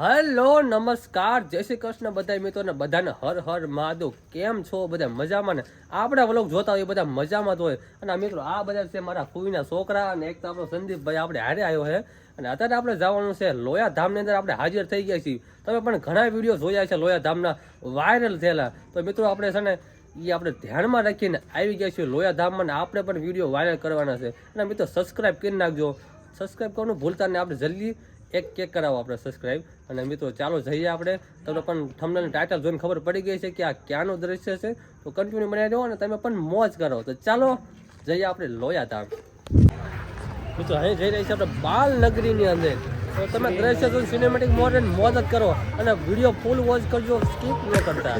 Hello નમસ્કાર જય શ્રી કૃષ્ણ બધા મિત્રોને બધાને હર હર મહાદેવ. કેમ છો બધા મજામાં ને? આપણા વ્લોગ જોતા હોય બધા મજામાં જ હોય. અને મિત્રો આ બધા છે મારા ફૂઈના છોકરા અને એક તો આપણો સંદીપભાઈ આપણે હારે આવ્યો છે. અને અત્યારે આપણે જવાનું છે લોયા ધામની અંદર. આપણે હાજર થઈ ગયા છીએ. તમે પણ ઘણા વિડીયો જોયા છે લોયા ધામના, વાયરલ થયેલા. તો મિત્રો આપણે છે ને એ આપણે ધ્યાનમાં રાખીને આવી ગયા છીએ લોયા ધામમાં ને આપણે પણ વિડીયો વાયરલ કરવાના છે. અને મિત્રો સબસ્ક્રાઈબ કરી નાખજો. સબસ્ક્રાઈબ કરવાનું ભૂલતા ને. આપણે જલ્દી એક કરાવો આપણે સબસ્ક્રાઈબ. અને મિત્રો ચાલો જઈએ આપણે. તમને પણ થંબનેલ ટાઇટલ જોઈને ખબર પડી ગઈ છે કે આ ક્યાંનું દ્રશ્ય છે. તો કન્ટિન્યુ બનાવી દો અને તમે પણ મોજ કરો. તો ચાલો જઈએ આપણે લોયા ધામ. મિત્રો અહીં જઈ રહી છે આપણે બાલનગરીની અંદર. તો તમે દ્રશ્ય જોઈને સિનેમેટિક મોડ મોજ જ કરો અને વિડીયો ફૂલ વોચ કરજો, સ્કીપ ન કરતા.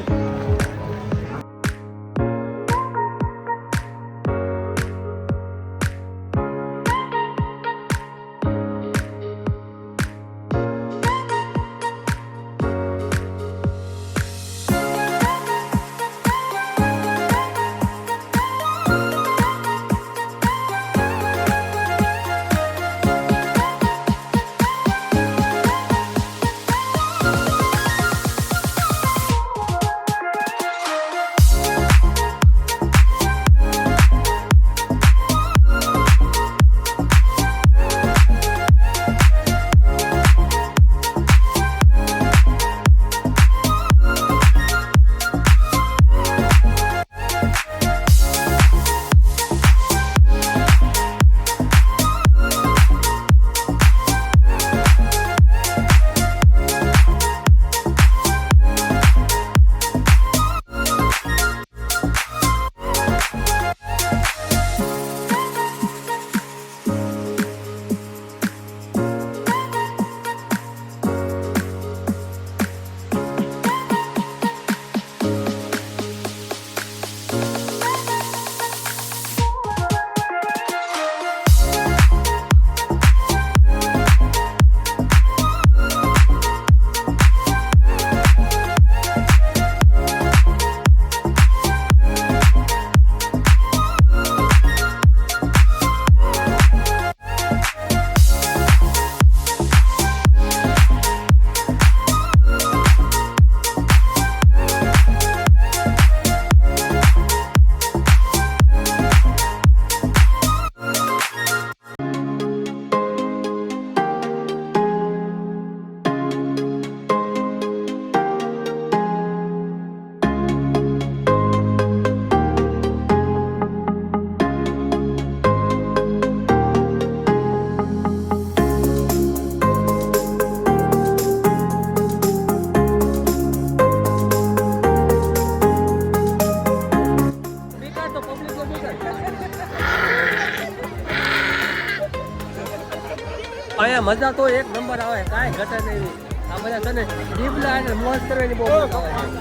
અહીંયા મજા તો એક નંબર આવે, કાંઈ ઘટે નહીં. આ બધા છે ને ડીપલા અને મોજ કરવાની બહુ મજા આવે.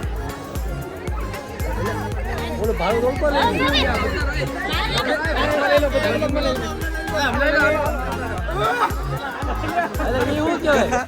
બોલો ભાડું રોકો ને એવું કહેવાય.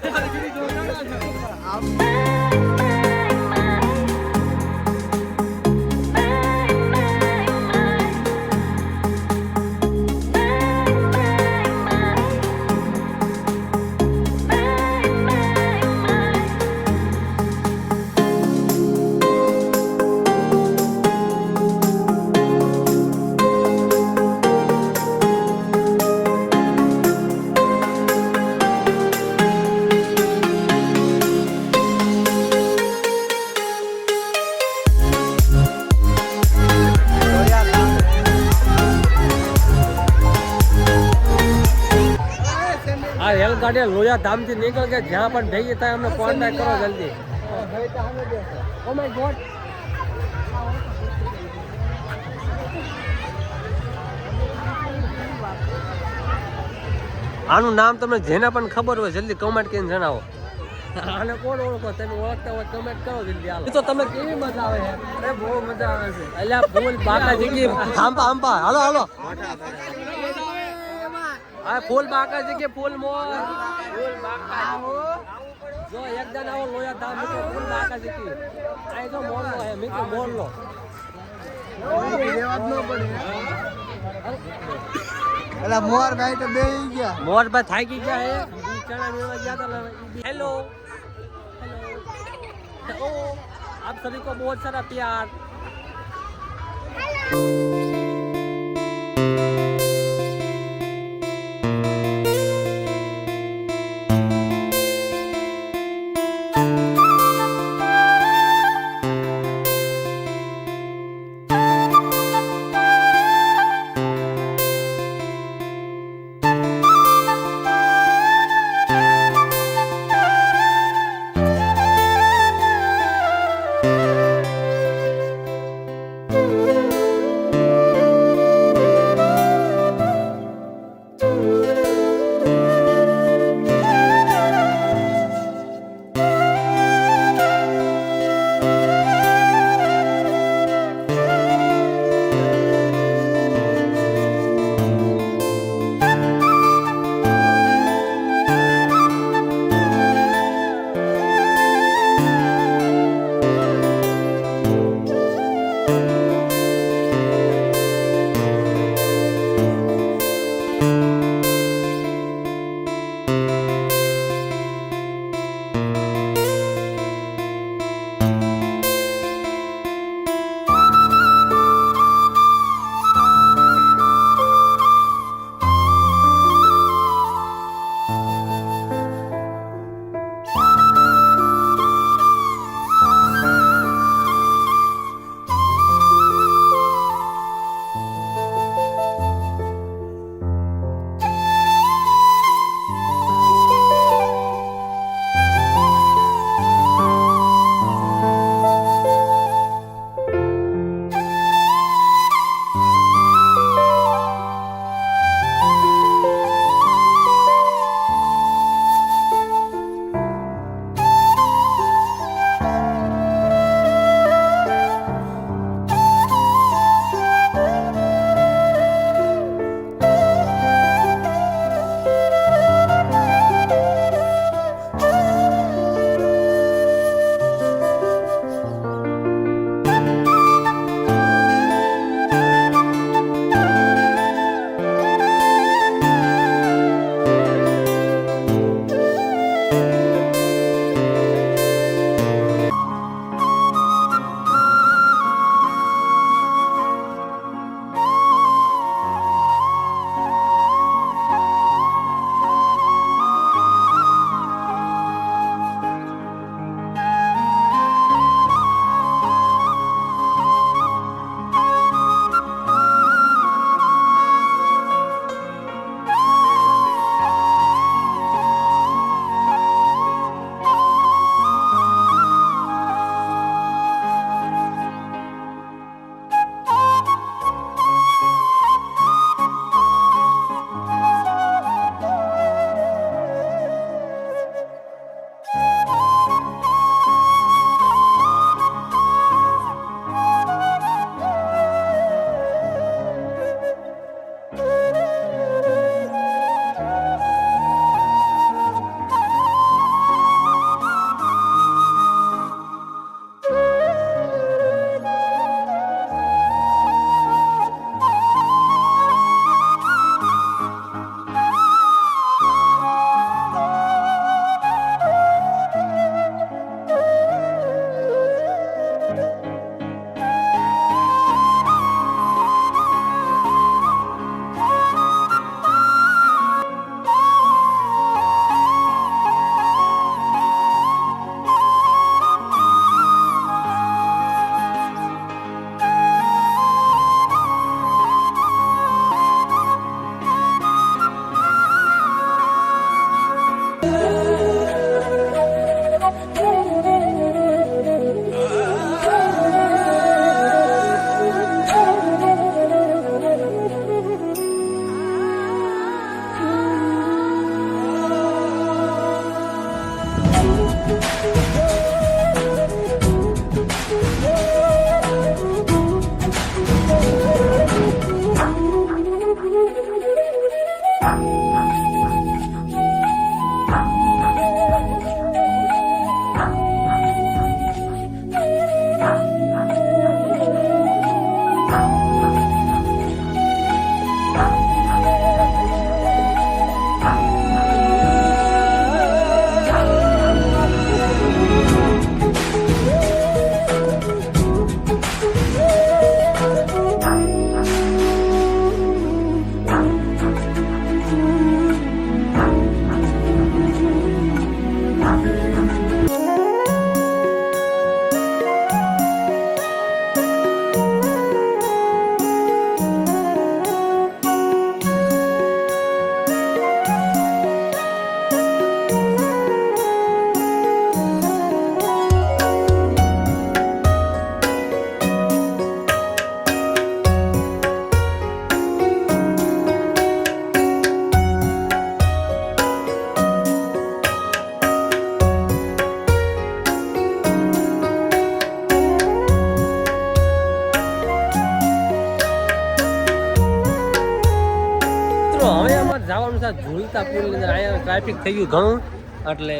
રેલગાડી લોયા ધામથી નીકળ ગયા. જ્યાં પણ ભેગી થાય અમને કોન્ટેક્ટ કરો જલ્દી. Oh my God. આનું નામ તમને જેને પણ ખબર હોય જલ્દી કમેન્ટ કરીને જણાવો. આને કોણ ઓળખો? તમે ઓળખતા હોય કમેન્ટ કરો જલ્દી. હાલો તો તમને કેવી મજા આવે છે? અરે બહુ મજા આવે છે. અલ્યા ફૂલ બાકા જગ્યાએ આંબા આંબા. હાલો હાલો આ ફૂલ બાકા જગ્યાએ ફૂલ મોર ફૂલ બાકા જો એકદમ આવો લોયા ધામ મિત્રો ફૂલ બાકા જગ્યાએ. આ જો મોર નો હે મિત્રો, મોર નો એલા મોર ભાઈ તો બેહી ગયા. મોર ભાઈ થાકી ગયા હે. ચણા મેવા ગયા તા. હેલો ओ, आप सभी को बहुत सारा प्यार। હવે અમારે જવાનું છે ઝૂલતા પુલની અંદર. અહીંયા ટ્રાફિક થઈ ગયું ઘણું, એટલે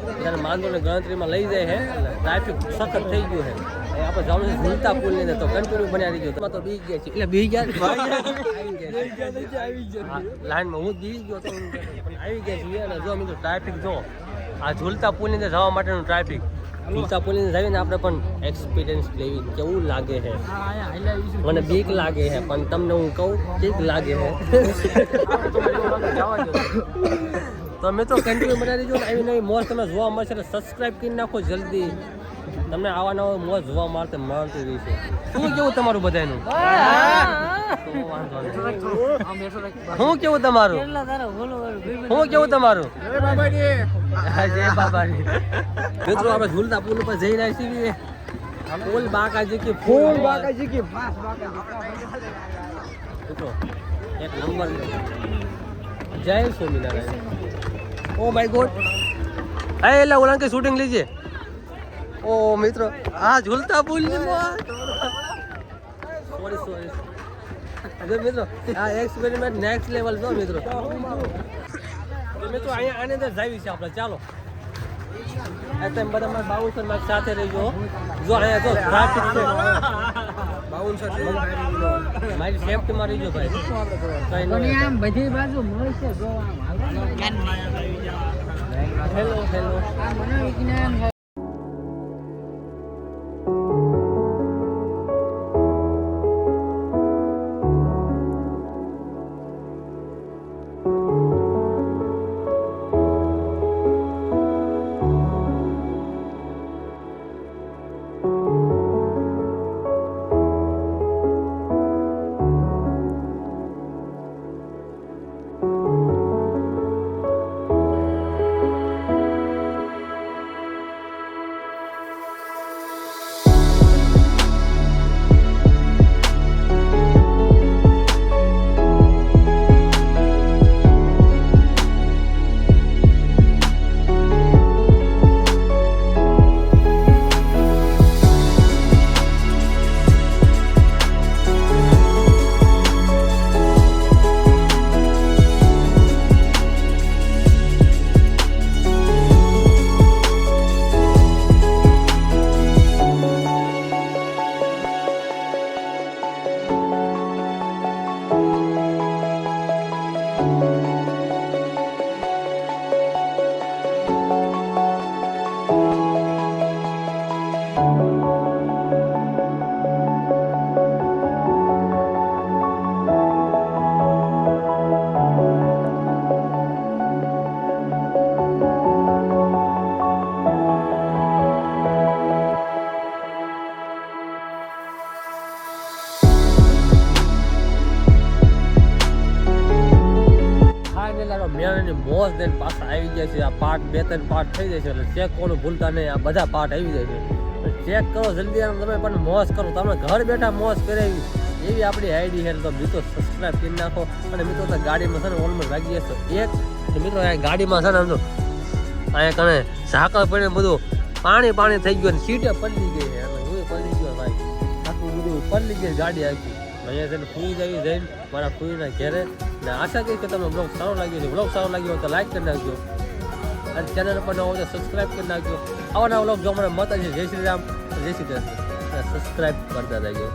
બધાને માંદોને ગણતરીમાં લઈ જાય છે. એટલે ટ્રાફિક સખત થઈ ગયું છે. આપણે જવાનું છે ઝૂલતા પુલની અંદર, તો કન્ટિન્યુ બન્યા રહીજો. તમે તો બી ગયા છે, એટલે બી ગયા લાઈનમાં હું બી ગયો તો પણ આવી ગયા છીએ. અને જો મિત્રો ટ્રાફિક જો આ ઝૂલતા પુલની અંદર જવા માટેનું ટ્રાફિક. ઝૂલતા પુલની અંદર જઈને આપણે પણ એક્સપિરિયન્સ લેવી કેવું લાગે છે. મને બીક લાગે છે, પણ તમને હું કહું ઠીક લાગે છે. તો અમે તો કન્ટિન્યુ બનાવી દીધું. આવી નવી મોજ તમે જોવા મળશે, એટલે સબસ્ક્રાઈબ કરી નાખો જલ્દી. તમને આવા નવા મોજ જોવા મળતી રહેશે. શું કેવું તમારું બધાનું? શું કેવું તમારું? શું કેવું તમારું? જય બાબાજી. મિત્રો આપણે ઝૂલતા પુલ ઉપર જઈ રહ્યા છીએ. પુલ બાકાજી કી ફૂલ બાકાજી કી મિત્રો એક નંબર. જય સ્વામિનારાયણ. Oh my God. હા એટલે ઓલા કે શૂટિંગ લીજે. ઓ મિત્રો આ ઝૂલતા પુલ સોરી જો મિત્રો આ એક્સપેરિમેન્ટ નેક્સ્ટ લેવલ જો મિત્રો. મિત્રો અહીંયા આની અંદર જાવી છે આપણે. ચાલો તમે બધા મારા બાઉન્સર મારી સાથે રહીજો. જો અહીંયા જો ટ્રાફિક છે, બાઉન્સર મારી સેફ્ટીમાં રહીજો ભાઈ. આમ બધી બાજુ મળશે જોવા. Hello hello. આ મનોવિજ્ઞાન મેળાની મોજ દઈને પાછા આવી જાય છે. આ પાર્ટ 2-3 પાર્ટ થઈ જાય છે, એટલે ચેક કોનું ભૂલતા નહીં. આ બધા પાર્ટ આવી જાય છે. ચેક કરો જલ્દી, તમે પણ મોજ કરો. તમે ઘર બેઠા મોજ કરાવી એવી આપણી આઈડી છે. તો મિત્રો સબસ્ક્રાઈબ કરી નાખો. અને મિત્રો તો ગાડીમાં છે ને ઓલમોસ્ટ વાગી જશે એક. મિત્રો અહીંયા ગાડીમાં છે ને સમજો અહીંયા કણે ઝાકળ પડીને બધું પાણી થઈ ગયું, સીટે પલળી ગઈ છે. હું પલળી ગયો ભાઈ, આખું બધું પલળી ગઈ ગાડી આખી. અહીંયા જઈને ફૂઈ જઈને મારા ફૂઈના ઘેરે. ને આશા કરી કે તમને બ્લોગ સારો લાગ્યો છે. બ્લોગ સારો લાગ્યો હોય તો લાઈક કરી નાખજો, અને ચેનલ પર ન હોય તો સબસ્ક્રાઈબ કરી નાખજો. આવા નવા બ્લોગ જો મને મત છે. જય શ્રી રામ, જય શ્રી કૃષ્ણ. સબસ્ક્રાઈબ કરતા રહેજો.